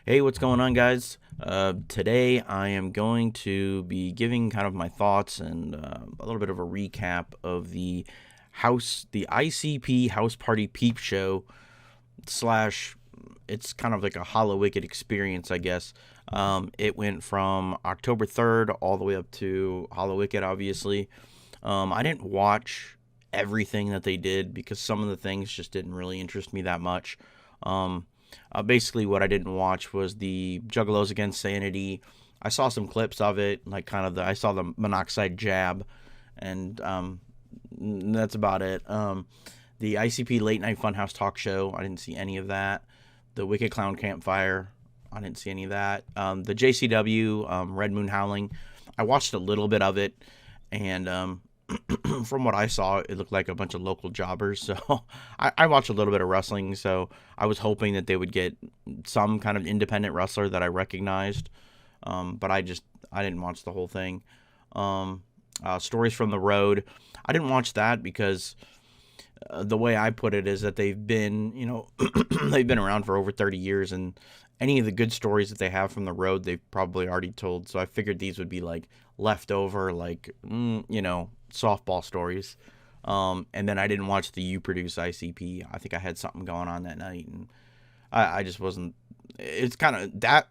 Hey, what's going on, guys? Today I am going to be giving kind of my thoughts and a little bit of a recap of the ICP House Party Peep Show slash. It's kind of like a Hallowicked experience, I guess. It went from October 3rd all the way up to Hallowicked, obviously. I didn't watch everything that they did because some of the things just didn't really interest me that much. Um, Basically, what I didn't watch was the Juggalos Against Sanity. I saw some clips of it, like kind of I saw the monoxide jab, and that's about it. The ICP Late Night Funhouse Talk Show, I didn't see any of that. The Wicked Clown Campfire, I didn't see any of that. The JCW Red Moon Howling, I watched a little bit of it, and from what I saw, it looked like a bunch of local jobbers. So I watched a little bit of wrestling. So I was hoping that they would get some kind of independent wrestler that I recognized. But I didn't watch the whole thing. Stories from the Road. I didn't watch that because the way I put it is that they've been, they've been around for over 30 years, and any of the good stories that they have from the road, they've probably already told. So I figured these would be like leftover, like, softball stories. And then I didn't watch the You Produce ICP. I think I had something going on that night, and I just wasn't. It's kind of that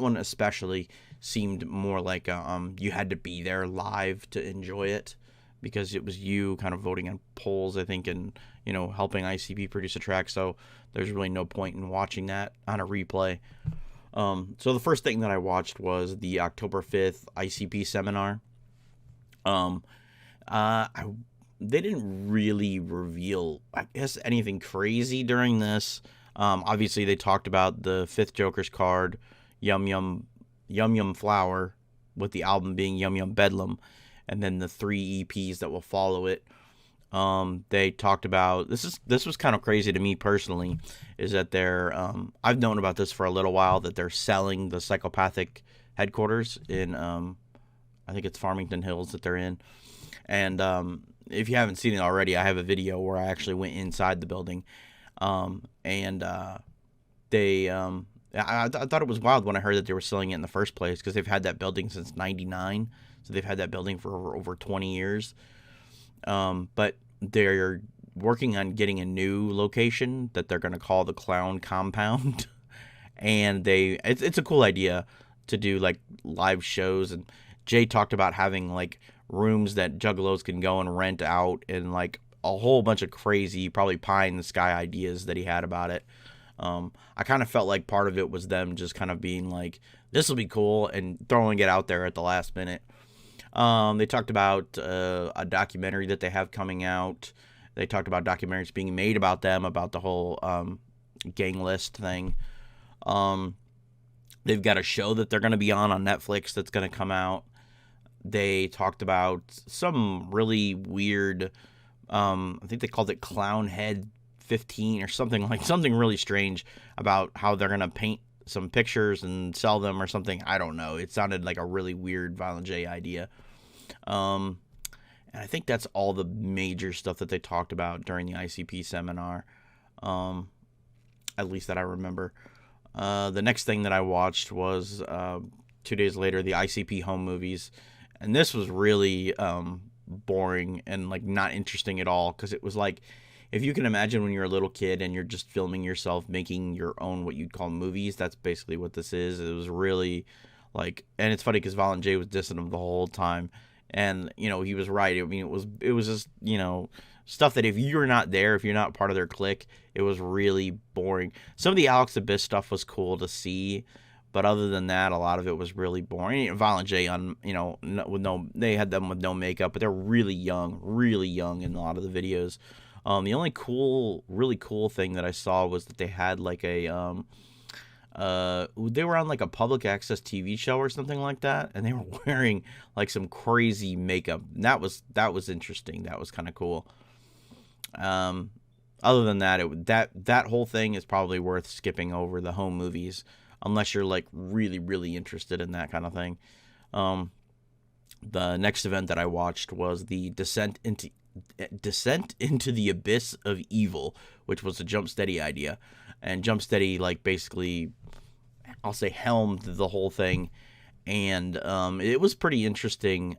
one especially seemed more like you had to be there live to enjoy it because it was you kind of voting on polls, I think, and helping ICP produce a track. So there's really no point in watching that on a replay. So the first thing that I watched was the October 5th ICP seminar. Um, I They didn't really reveal, I guess, anything crazy during this. Obviously, they talked about the fifth Joker's card, Yum Yum Yum Yum Flower, with the album being Yum Yum Bedlam, and then the three EPs that will follow it. They talked about this was kind of crazy to me personally, is that I've known about this for a little while, that they're selling the Psychopathic headquarters in I think it's Farmington Hills that they're in. And if you haven't seen it already, I have a video where I actually went inside the building. And they, I thought it was wild when I heard that they were selling it in the first place, because they've had that building since '99. So they've had that building for over 20 years. But they're working on getting a new location that they're going to call the Clown Compound. And it's a cool idea to do like live shows. And Jay talked about having like rooms that juggalos can go and rent out, and like a whole bunch of crazy, probably pie in the sky ideas that he had about it. I kind of felt like part of it was them just kind of being like, this will be cool, and throwing it out there at the last minute. They talked about a documentary that they have coming out. They talked about documentaries being made about them, about the whole gang list thing. They've got a show that they're going to be on Netflix that's going to come out. They talked about some really weird, I think they called it Clown Head 15 or something really strange, about how they're going to paint some pictures and sell them or something. I don't know. It sounded like a really weird Violent J idea. And I think that's all the major stuff that they talked about during the ICP seminar, at least that I remember. The next thing that I watched was 2 days later, the ICP Home Movies. And this was really boring and like not interesting at all, because it was like, if you can imagine when you're a little kid and you're just filming yourself making your own what you'd call movies, that's basically what this is. It was really like, and it's funny because Violent J was dissing him the whole time, and he was right. I mean, it was just stuff that if you're not there, if you're not part of their clique, it was really boring. Some of the Alex Abyss stuff was cool to see, but other than that, a lot of it was really boring. Violent J they had them with no makeup, but they're really young in a lot of the videos. The only really cool thing that I saw was that they had like they were on like a public access TV show or something like that, and they were wearing like some crazy makeup. And that was interesting. That was kind of cool. Other than that, that whole thing is probably worth skipping over the home movies, unless you're like really, really interested in that kind of thing. The next event that I watched was the Descent into the Abyss of Evil, which was a Jump Steady idea. And Jump Steady, like, basically I'll say, helmed the whole thing, and it was pretty interesting.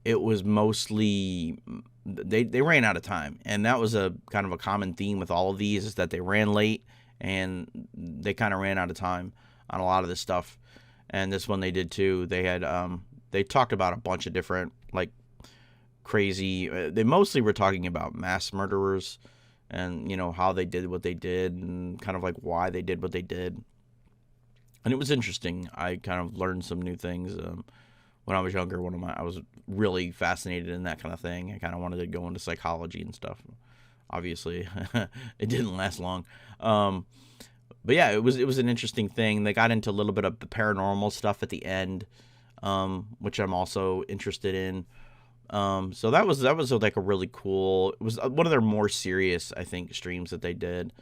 It was mostly they ran out of time, and that was a kind of a common theme with all of these, is that they ran late and they kind of ran out of time on a lot of this stuff. And this one they did too. They had they talked about a bunch of different, like, crazy. They mostly were talking about mass murderers and, how they did what they did and kind of like why they did what they did. And it was interesting. I kind of learned some new things. When I was younger, I was really fascinated in that kind of thing. I kind of wanted to go into psychology and stuff. Obviously, it didn't last long. But yeah, it was an interesting thing. They got into a little bit of the paranormal stuff at the end, which I'm also interested in. So that was like a really cool. It was one of their more serious, I think, streams that they did.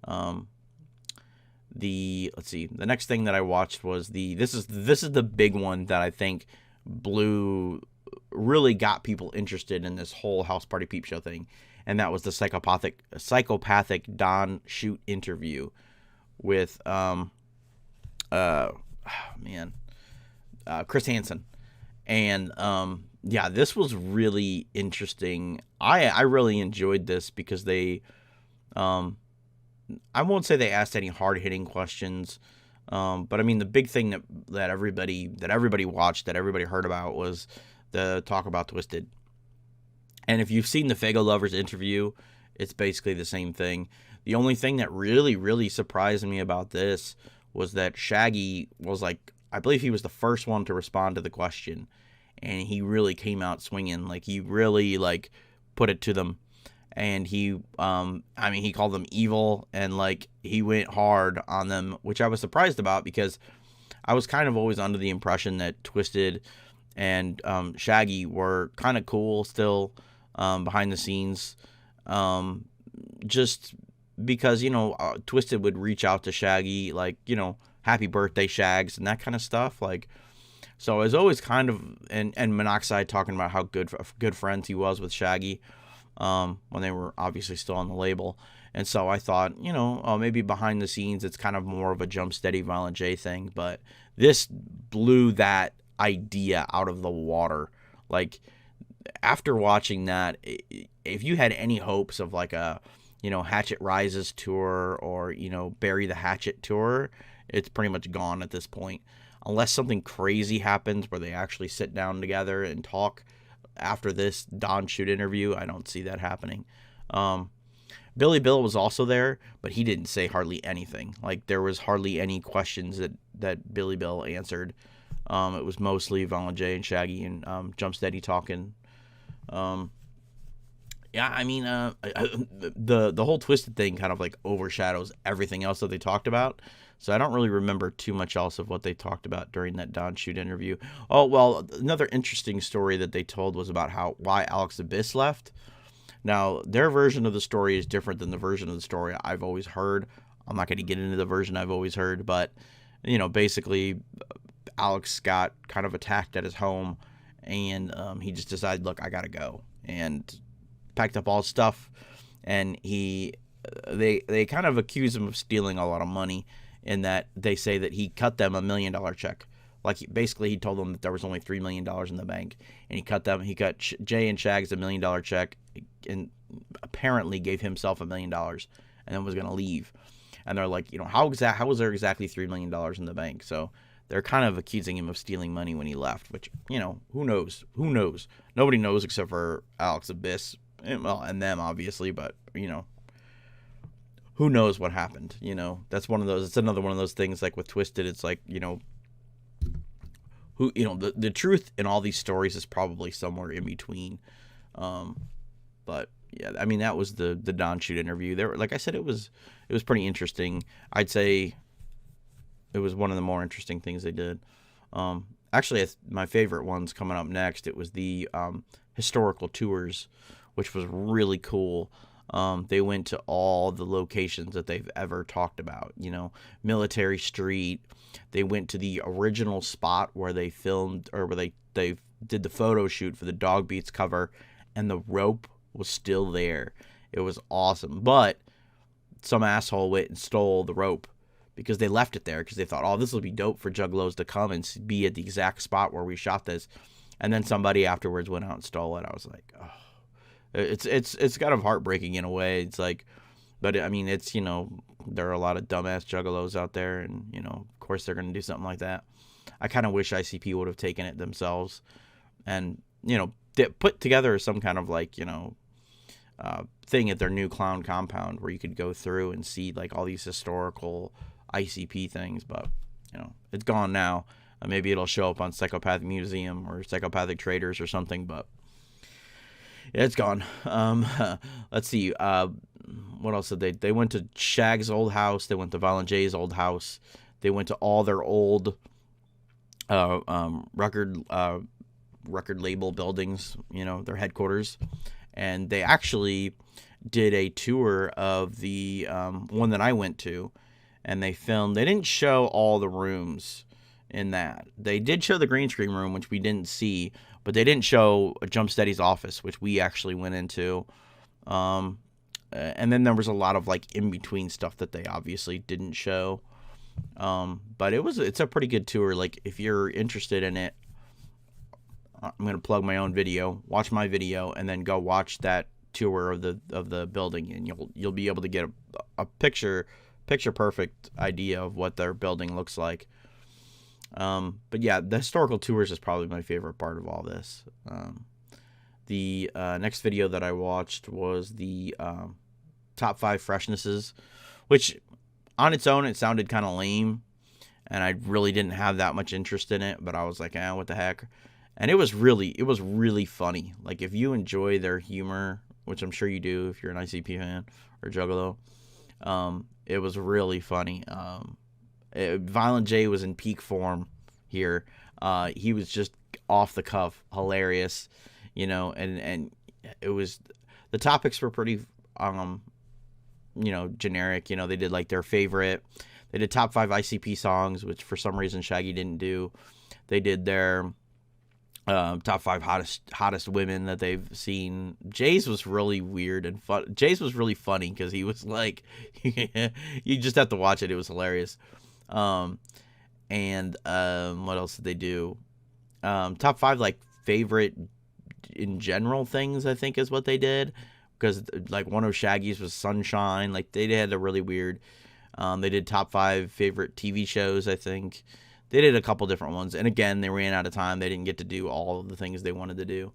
Let's see, the next thing that I watched was this is the big one that I think really got people interested in this whole house party peep show thing, and that was the psychopathic Don Shoot interview with Chris Hansen. And yeah, this was really interesting. I really enjoyed this because they I won't say they asked any hard-hitting questions, but I mean, the big thing that everybody watched, that everybody heard about, was the talk about Twisted. And if you've seen the Faygo Lovers interview, it's basically the same thing. The only thing that really, really surprised me about this was that Shaggy was, like, I believe he was the first one to respond to the question, and he really came out swinging. Like, he really, like, put it to them. And he called them evil, and, like, he went hard on them, which I was surprised about, because I was kind of always under the impression that Twisted and Shaggy were kind of cool still, behind the scenes, just because, Twisted would reach out to Shaggy, like, happy birthday, Shags, and that kind of stuff. Like, so I was always kind of, and Monoxide talking about how good friends he was with Shaggy, when they were obviously still on the label. And so I thought, maybe behind the scenes it's kind of more of a Jump Steady Violent J thing, but this blew that idea out of the water. Like, after watching that, if you had any hopes of, like, a Hatchet Rises tour, or Bury the Hatchet tour, it's pretty much gone at this point, unless something crazy happens where they actually sit down together and talk. After this Don Shoot interview, I don't see that happening. Billy Bill was also there, but he didn't say hardly anything. Like, there was hardly any questions that Billy Bill answered. It was mostly Violent J and Shaggy and Jump Steady talking. Yeah, I mean, the whole Twisted thing kind of, like, overshadows everything else that they talked about. So I don't really remember too much else of what they talked about during that Don Shoot interview. Oh, well, another interesting story that they told was about why Alex Abyss left. Now, their version of the story is different than the version of the story I've always heard. I'm not going to get into the version I've always heard, but, basically, Alex got kind of attacked at his home, and he just decided, look, I got to go, and packed up all his stuff, and they kind of accuse him of stealing a lot of money, in that they say that he cut them $1 million check. Like, basically, he told them that there was only $3 million in the bank, and he cut Jay and Shags $1 million check, and apparently gave himself $1 million, and then was going to leave. And they're like, how was there exactly $3 million in the bank? So they're kind of accusing him of stealing money when he left, which, who knows? Nobody knows except for Alex Abyss, and them, obviously, but, who knows what happened? That's one of those. It's another one of those things, like with Twisted. It's like, the truth in all these stories is probably somewhere in between. But yeah, I mean, that was the Don Shoot interview. There, like I said, it was pretty interesting. I'd say it was one of the more interesting things they did. Actually, my favorite one's coming up next. It was the historical tours, which was really cool. They went to all the locations that they've ever talked about, Military Street. They went to the original spot where they filmed, or where they did the photo shoot for the Dog Beats cover, and the rope was still there. It was awesome. But some asshole went and stole the rope, because they left it there because they thought, oh, this will be dope for juggalos to come and be at the exact spot where we shot this. And then somebody afterwards went out and stole it. I was like, oh, it's kind of heartbreaking in a way. It's like, but I mean, it's, you know, there are a lot of dumbass juggalos out there, and, you know, of course they're going to do something like that. I kind of wish ICP would have taken it themselves and, you know, put together some kind of like, you know, thing at their new clown compound where you could go through and see like all these historical ICP things. But, you know, it's gone now. Maybe it'll show up on Psychopathic Museum or Psychopathic Traders or something, but yeah, it's gone. Let's see. What else did they went to Shag's old house. They went to Violent J's old house. They went to all their old record label buildings, you know, their headquarters. And they actually did a tour of the one that I went to, and they didn't show all the rooms in that. They did show the green screen room, which we didn't see, but they didn't show Jump Steady's office, which we actually went into. And then there was a lot of like in between stuff that they obviously didn't show. But it's a pretty good tour. Like, if you're interested in it, I'm going to plug my own video, watch my video, and then go watch that tour of the building, and you'll be able to get a picture perfect idea of what their building looks like. But yeah, the historical tours is probably my favorite part of all this. The next video that I watched was the top 5 freshnesses, which on its own it sounded kind of lame, and I really didn't have that much interest in it. But I was like, what the heck? And it was really funny. Like, if you enjoy their humor, which I'm sure you do if you're an ICP fan or Juggalo, it was really funny. Violent J was in peak form here. He was just off the cuff, hilarious, you know, and it was, the topics were pretty, you know, generic. You know, they did like their favorite, they did top 5 ICP songs, which for some reason Shaggy didn't do. They did their top 5 hottest women that they've seen. Jay's was really weird and fun. Jay's was really funny because he was like, you just have to watch it. It was hilarious. And what else did they do? Top 5 like favorite in general things, I think, is what they did. Because like one of Shaggy's was Sunshine. Like, they had a really weird. They did top 5 favorite TV shows, I think. They did a couple different ones, and again, they ran out of time. They didn't get to do all of the things they wanted to do.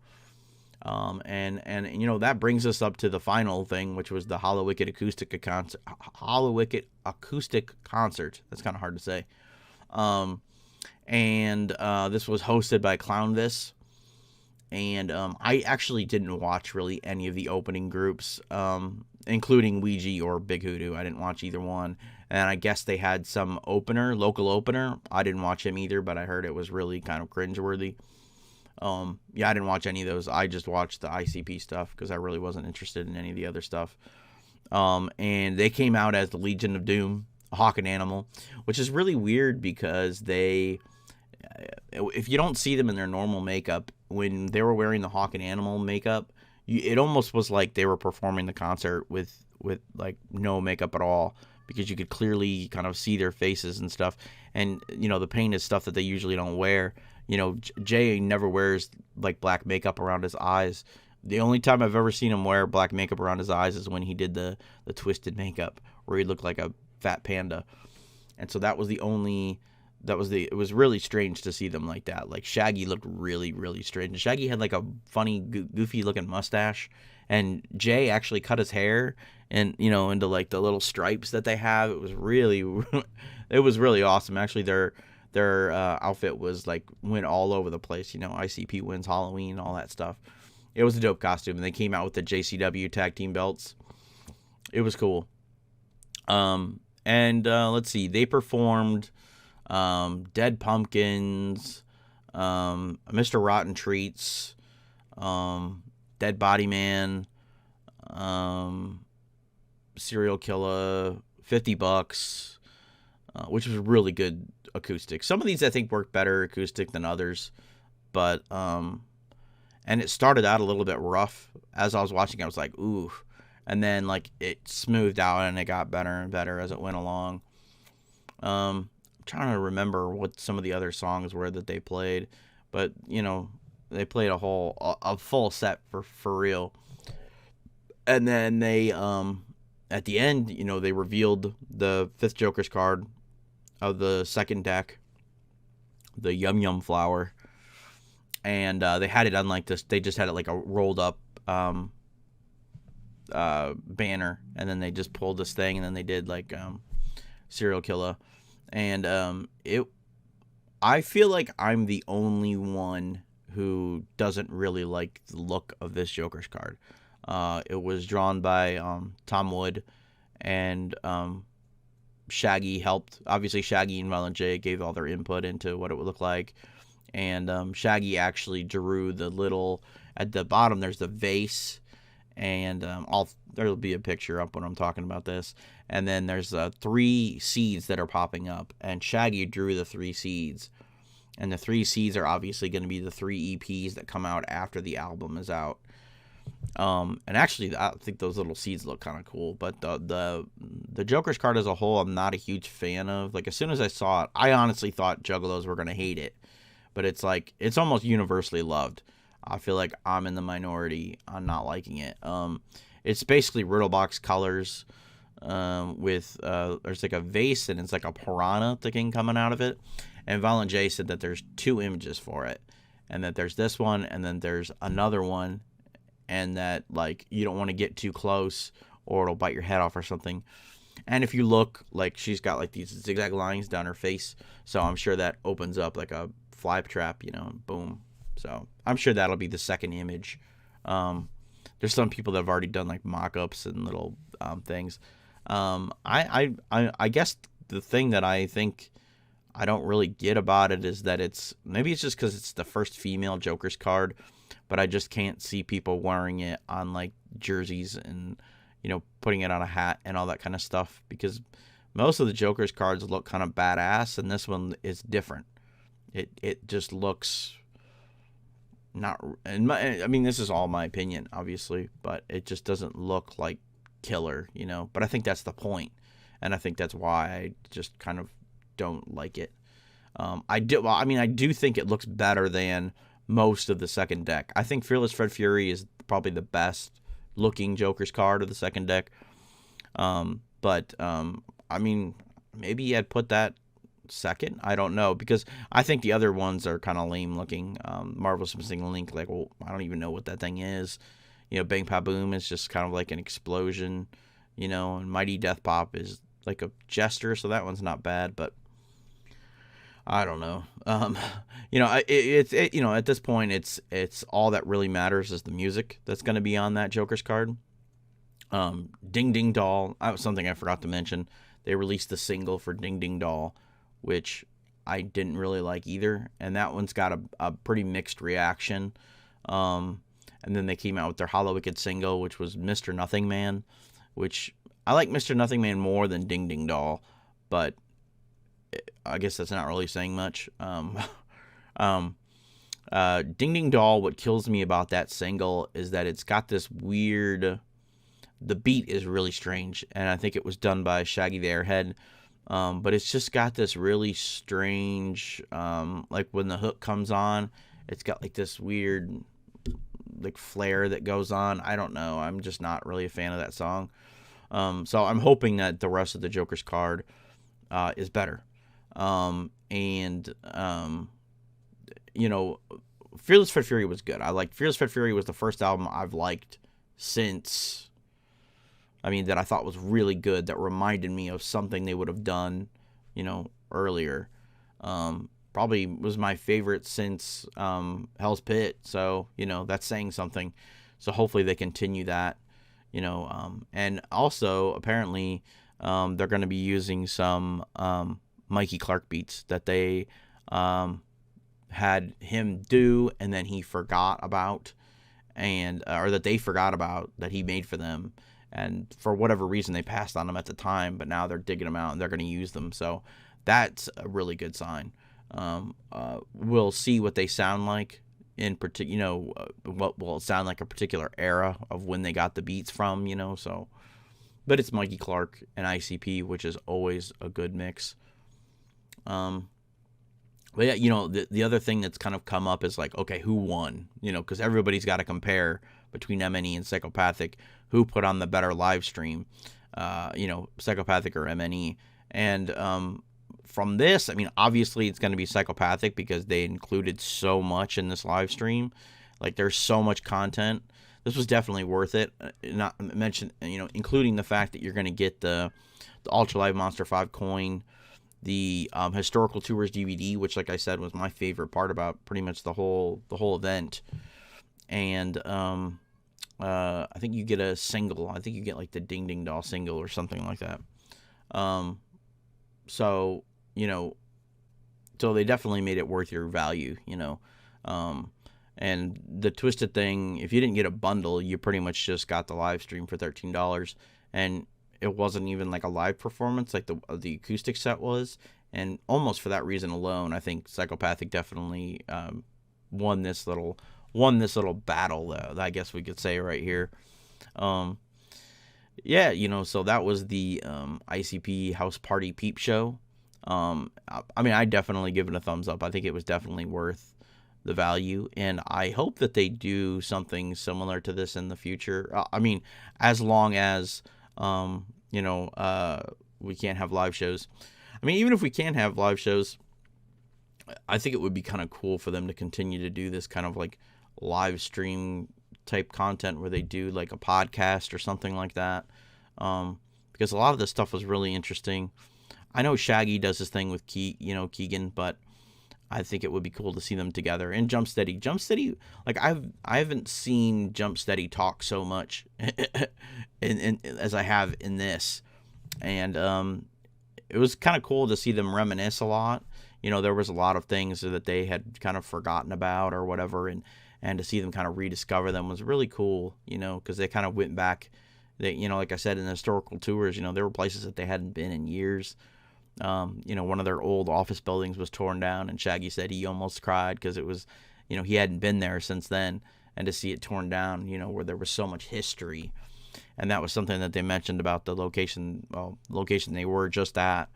And you know, that brings us up to the final thing, which was the Hallowicked acoustic concert. Hallowicked acoustic concert. That's kind of hard to say. This was hosted by Clownvis. And I actually didn't watch really any of the opening groups, including Ouija or Big Hoodoo. I didn't watch either one. And I guess they had some local opener. I didn't watch him either, but I heard it was really kind of cringeworthy. Yeah, I didn't watch any of those. I just watched the ICP stuff because I really wasn't interested in any of the other stuff. And they came out as the Legion of Doom, a hawk and animal, which is really weird because if you don't see them in their normal makeup, when they were wearing the hawk and animal makeup, it almost was like they were performing the concert with like no makeup at all, because you could clearly kind of see their faces and stuff. And, you know, the paint is stuff that they usually don't wear. You know, Jay never wears like black makeup around his eyes. The only time I've ever seen him wear black makeup around his eyes is when he did the twisted makeup where he looked like a fat panda. And so it was really strange to see them like that. Like, Shaggy looked really, really strange. Shaggy had like a funny, goofy looking mustache, and Jay actually cut his hair and, you know, into like the little stripes that they have. It was really awesome. Actually, their outfit was like, went all over the place. You know, ICP wins Halloween, all that stuff. It was a dope costume, and they came out with the JCW tag team belts. It was cool. Let's see, they performed Dead Pumpkins, Mr. Rotten Treats, Dead Body Man, Serial Killer, $50, which was really good acoustic. Some of these I think worked better acoustic than others, but and it started out a little bit rough. As I was watching, I was like, ooh, and then like it smoothed out and it got better and better as it went along. I'm trying to remember what some of the other songs were that they played, but they played a full set for real. And then they at the end, they revealed the 5th Joker's card of the second deck, the Yum Yum Flower, and they had it unlike this. They just had it like a rolled up banner, and then they just pulled this thing, and then they did like serial killer, and I feel like I'm the only one who doesn't really like the look of this Joker's card. It was drawn by Tom Wood, and Shaggy helped. Obviously, Shaggy and Violent J gave all their input into what it would look like, and Shaggy actually drew the little, at the bottom there's the vase, and there'll be a picture up when I'm talking about this, and then there's 3 seeds that are popping up, and Shaggy drew the 3 seeds, and the 3 seeds are obviously going to be the 3 EPs that come out after the album is out. And actually, I think those little seeds look kind of cool. But the Joker's card as a whole, I'm not a huge fan of. Like, as soon as I saw it, I honestly thought Juggalos were going to hate it. But it's like, it's almost universally loved. I feel like I'm in the minority on not liking it. It's basically Riddlebox colors with, there's like a vase, and it's like a piranha thing coming out of it. And Violent J said that there's 2 images for it. And that there's this one, and then there's another one. And that, like, you don't want to get too close or it'll bite your head off or something. And if you look, like, she's got like these zigzag lines down her face, so I'm sure that opens up like a fly trap, boom. So I'm sure that'll be the second image. There's some people that have already done like mock-ups and little things. I guess the thing that I think I don't really get about it is that maybe it's just because it's the first female Joker's card, but I just can't see people wearing it on like jerseys and putting it on a hat and all that kind of stuff, because most of the Joker's cards look kind of badass, and this one is different. It just looks not, I mean, this is all my opinion, obviously, but it just doesn't look like killer, but I think that's the point, and I think that's why I just kind of don't like it. I do think it looks better than most of the second deck. I think Fearless Fred Fury is probably the best looking Joker's card of the second deck. But I mean, maybe I'd put that second. I don't know, because I think the other ones are kind of lame looking. Marvelous Missing Link, like, well, I don't even know what that thing is. Bang Pa Boom is just kind of like an explosion. And Mighty Death Pop is like a jester, so that one's not bad, but I don't know. At this point, it's all that really matters is the music that's going to be on that Joker's card. Ding Ding Doll, that was something I forgot to mention. They released the single for Ding Ding Doll, which I didn't really like either, and that one's got a pretty mixed reaction. And then they came out with their Hallowicked single, which was Mr. Nothing Man, which I like Mr. Nothing Man more than Ding Ding Doll, but I guess that's not really saying much. Ding Ding Doll, what kills me about that single is that it's got this weird, the beat is really strange, and I think it was done by Shaggy the Airhead, but it's just got this really strange, like when the hook comes on, it's got like this weird like flare that goes on. I don't know, I'm just not really a fan of that song. So I'm hoping that the rest of the Joker's card is better. Fearless Fred Fury was good. I liked Fearless Fred Fury was the first album I've liked since, that I thought was really good, that reminded me of something they would have done, earlier. Probably was my favorite since Hell's Pit, so, that's saying something. So hopefully they continue that, and also apparently they're going to be using some Mikey Clark beats that they had him do, and then he forgot about, or that they forgot about, that he made for them, and for whatever reason they passed on them at the time, but now they're digging them out and they're going to use them. So that's a really good sign. We'll see what they sound like in particular. What will it sound like a particular era of when they got the beats from. So. But it's Mikey Clark and ICP, which is always a good mix. But yeah, the other thing that's kind of come up is like, okay, who won? Because everybody's got to compare between MNE and Psychopathic, who put on the better live stream, Psychopathic or MNE. And from this, I mean, obviously it's going to be Psychopathic because they included so much in this live stream. Like, there's so much content. This was definitely worth it. Not mention, including the fact that you're going to get the Ultra Live Monster 5 coin, the Historical Tours DVD, which, like I said, was my favorite part about pretty much the whole event. And I think you get a single. I think you get like the Ding Ding Doll single or something like that. So they definitely made it worth your value. And the Twisted thing, if you didn't get a bundle, you pretty much just got the live stream for $13, and it wasn't even like a live performance like the acoustic set was. And almost for that reason alone, I think Psychopathic definitely won this little battle, I guess we could say right here. Yeah, so that was the ICP House Party Peep Show. I mean, I definitely give it a thumbs up. I think it was definitely worth the value, and I hope that they do something similar to this in the future. I mean, as long as we can't have live shows. I mean, even if we can have live shows, I think it would be kind of cool for them to continue to do this kind of like live stream type content where they do like a podcast or something like that. Because a lot of this stuff was really interesting. I know Shaggy does his thing with Keegan, but I think it would be cool to see them together. And Jump Steady, like I haven't seen Jump Steady talk so much as I have in this, and it was kind of cool to see them reminisce a lot. There was a lot of things that they had kind of forgotten about or whatever, and to see them kind of rediscover them was really cool. Because they kind of went back. They, like I said, in the historical tours, there were places that they hadn't been in years. One of their old office buildings was torn down, and Shaggy said he almost cried because it was, he hadn't been there since then, and to see it torn down, where there was so much history. And that was something that they mentioned about the location they were just at,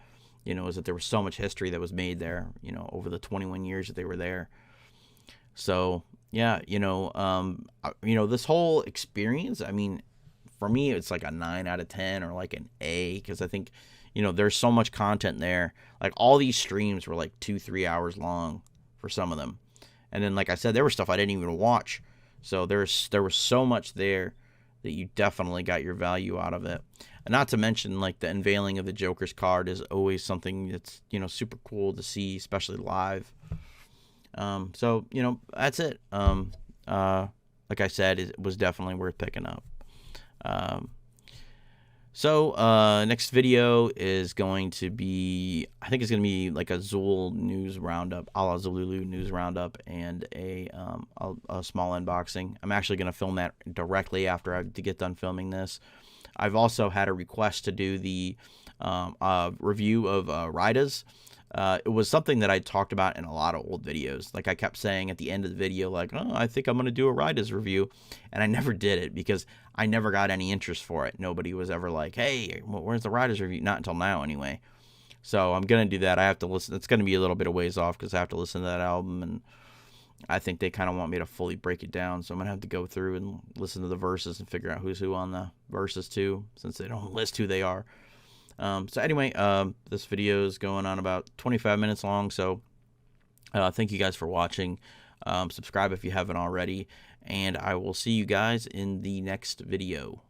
is that there was so much history that was made there, over the 21 years that they were there. So, yeah, this whole experience, I mean, for me, it's like a 9 out of 10 or like an A, because I think, there's so much content there. Like, all these streams were like 2-3 hours long for some of them. And then, like I said, there was stuff I didn't even watch. So there was so much there that you definitely got your value out of it. And not to mention, like, the unveiling of the Joker's card is always something that's, super cool to see, especially live. So, that's it. Like I said, it was definitely worth picking up. So next video is going to be, I think it's going to be like a Zool news roundup, a la Zululu news roundup, and a small unboxing. I'm actually going to film that directly after I get done filming this. I've also had a request to do the review of Rydas. It was something that I talked about in a lot of old videos. Like, I kept saying at the end of the video, like, oh, I think I'm going to do a Rydas review. And I never did it because I never got any interest for it. Nobody was ever like, hey, where's the Rydas review? Not until now, anyway. So I'm going to do that. I have to listen. It's going to be a little bit of ways off because I have to listen to that album. And I think they kind of want me to fully break it down. So I'm going to have to go through and listen to the verses and figure out who's who on the verses, too, since they don't list who they are. So anyway, this video is going on about 25 minutes long, so thank you guys for watching. Subscribe if you haven't already, and I will see you guys in the next video.